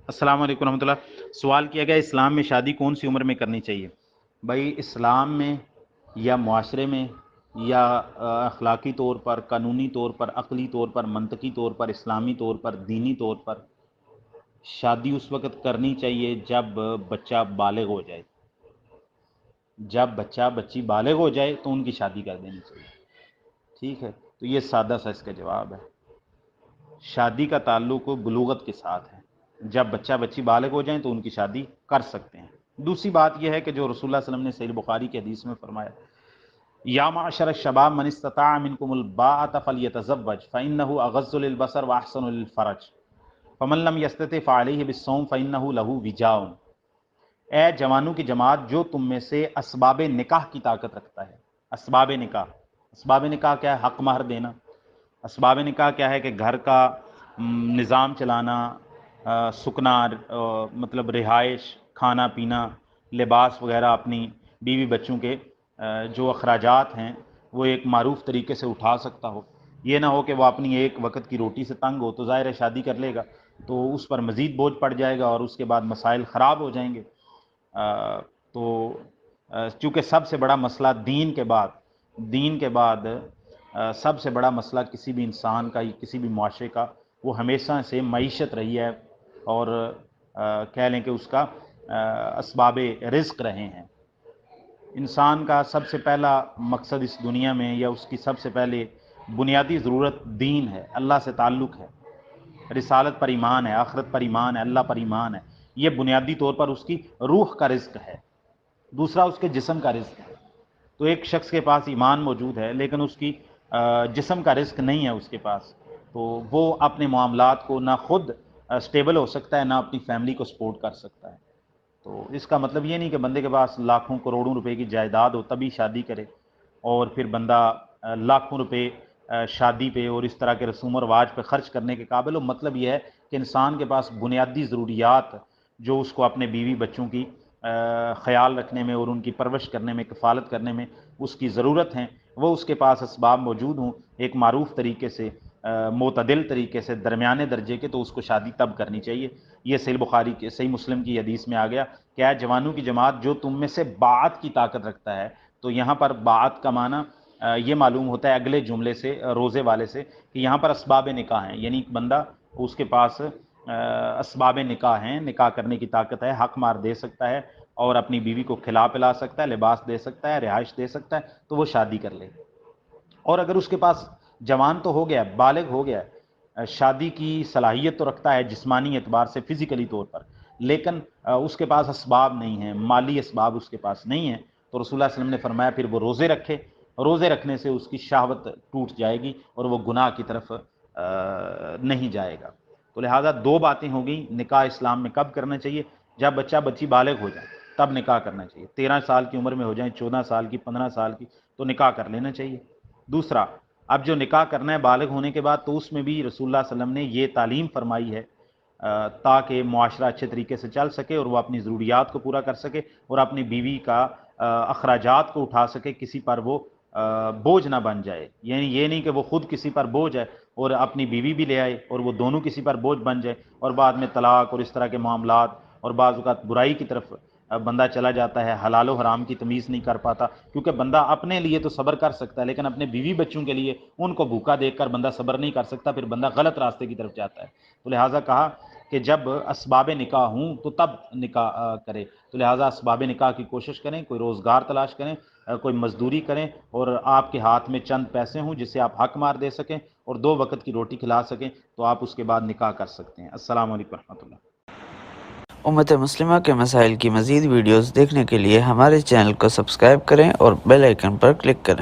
अस्सलाम वालेकुम रहमतुल्लाह। सवाल किया गया इस्लाम में शादी कौन सी उम्र में करनी चाहिए। भाई इस्लाम में या मुआशरे में या अखलाकी तौर पर, कानूनी तौर पर, अक़ली तौर पर, मंतकी तौर पर, इस्लामी तौर पर, दीनी तौर पर शादी उस वक़्त करनी चाहिए जब बच्चा बालिग हो जाए। जब बच्चा बच्ची बालिग हो जाए तो उनकी शादी कर देनी चाहिए। ठीक है, तो ये सादा सा इसका जवाब है। शादी का ताल्लुक बुलूगत के साथ है। जब बच्चा बच्ची बालिग हो जाएं तो उनकी शादी कर सकते हैं। दूसरी बात यह है कि जो रसूलुल्लाह सल्लल्लाहु अलैहि वसल्लम ने सहीह बुखारी की हदीस में फरमाया, या माशर शबाब मन इस्तताअ मिनकुमुल बाअत फलयतज़व्वज फ़इन्नहु अग़ज़्ज़ु लिलबसर व अहसनु लिलफ़रज फ़मन लम यस्तति फ़अलैहि बिस्सौम फ़इन्नहु लहू विजाउन। ए जवानों की जमात, जो तुम में से असबाब निकाह की ताकत रखता है। असबाब निकाह क्या है? हक महर देना। असबाब निकाह क्या है कि घर का निज़ाम चलाना, सुकना, मतलब रिहाइश, खाना पीना, लिबास वगैरह, अपनी बीवी बच्चों के जो अखराजात हैं वो एक मारूफ तरीके से उठा सकता हो। ये ना हो कि वह अपनी एक वक्त की रोटी से तंग हो तो ज़ाहिर है शादी कर लेगा तो उस पर मज़ीद बोझ पड़ जाएगा और उसके बाद मसाइल ख़राब हो जाएंगे। तो चूँकि सबसे बड़ा मसला दीन के बाद सबसे बड़ा मसला किसी भी इंसान का, किसी भी मुआशरे का, वो हमेशा से मईशत रही है और कह लें कि उसका असबाब रिज़्क़ रहे हैं। इंसान का सबसे पहला मकसद इस दुनिया में, या उसकी सबसे पहले बुनियादी ज़रूरत दीन है, अल्लाह से ताल्लुक़ है, रिसालत पर ईमान है, आखिरत पर ईमान है, अल्लाह पर ईमान है। ये बुनियादी तौर पर उसकी रूह का रिज़्क़ है। दूसरा उसके जिस्म का रिज़्क़ है। तो एक शख्स के पास ईमान मौजूद है लेकिन उसकी जिस्म का रिज़्क़ नहीं है उसके पास, तो वो अपने मामलात को ना खुद स्टेबल हो सकता है, ना अपनी फैमिली को सपोर्ट कर सकता है। तो इसका मतलब ये नहीं कि बंदे के पास लाखों करोड़ों रुपए की जायदाद हो तभी शादी करे और फिर बंदा लाखों रुपए शादी पे और इस तरह के रसूम और रिवाज पे खर्च करने के काबिल हो। मतलब यह है कि इंसान के पास बुनियादी ज़रूरियात जो उसको अपने बीवी बच्चों की ख्याल रखने में और उनकी परवरिश करने में, कफ़ालत करने में उसकी ज़रूरत है, वो उसके पास असबाब मौजूद हों एक मारूफ तरीके से, मोतदिल तरीके से, दरमियाने दर्जे के, तो उसको शादी तब करनी चाहिए। ये सही बुखारी के, सही मुस्लिम की हदीस में आ गया, क्या जवानों की जमात जो तुम में से बात की ताकत रखता है। तो यहाँ पर बात का माना ये मालूम होता है अगले जुमले से, रोज़े वाले से, कि यहाँ पर असबाब निकाह हैं, यानी बंदा उसके पास असबाब निकाह हैं, निकाह करने की ताकत है, हक मार दे सकता है और अपनी बीवी को खिला पिला सकता है, लिबास दे सकता है, रिहाइश दे सकता है, तो वो शादी कर ले। और अगर उसके पास जवान तो हो गया, बालिग हो गया, शादी की सलाहियत तो रखता है जिस्मानी एतबार से, फिज़िकली तौर पर, लेकिन उसके पास असबाब नहीं हैं, माली असबाब उसके पास नहीं है, तो रसूलुल्लाह सल्लल्लाहु अलैहि वसल्लम ने फरमाया फिर वो रोज़े रखे। रोज़े रखने से उसकी शहवत टूट जाएगी और वो गुनाह की तरफ नहीं जाएगा। तो लिहाजा दो बातें हो गई, निकाह इस्लाम में कब करना चाहिए? जब बच्चा बच्ची बालिग हो जाए तब निकाह करना चाहिए। 13 साल की उम्र में हो जाए, 14 साल की, 15 साल की, तो निकाह कर लेना चाहिए। दूसरा, अब जो निकाह करना है बालिग होने के बाद, तो उसमें भी रसूलुल्लाह सल्लल्लाहु अलैहि वसल्लम ने ये तालीम फरमाई है ताकि मुआशरा अच्छे तरीके से चल सके और वह अपनी ज़रूरियात को पूरा कर सके और अपनी बीवी का अखराजात को उठा सके, किसी पर वो बोझ ना बन जाए। यानी ये नहीं कि वो खुद किसी पर बोझ है और अपनी बीवी भी ले आए और वो दोनों किसी पर बोझ बन जाए और बाद में तलाक और इस तरह के मामलात और बाज़ औक़ात बुराई की तरफ बंदा चला जाता है, हलाल और हराम की तमीज़ नहीं कर पाता। क्योंकि बंदा अपने लिए तो सब्र कर सकता है लेकिन अपने बीवी बच्चों के लिए उनको भूखा देखकर बंदा सब्र नहीं कर सकता, फिर बंदा गलत रास्ते की तरफ जाता है। तो लिहाजा कहा कि जब असबाब निकाह हूँ तो तब निकाह करे। तो लिहाजा असबाब निकाह की कोशिश करें, कोई रोज़गार तलाश करें, कोई मजदूरी करें और आपके हाथ में चंद पैसे हों जिससे आप हक मार दे सकें और 2 वक्त की रोटी खिला सकें, तो आप उसके बाद निकाह कर सकते हैं। अस्सलाम वालेकुम रहमतुल्लाह। उम्मत मुस्लिमा के मसाइल की मज़ीद वीडियोज़ देखने के लिए हमारे चैनल को सब्सक्राइब करें और बेल आइकन पर क्लिक करें।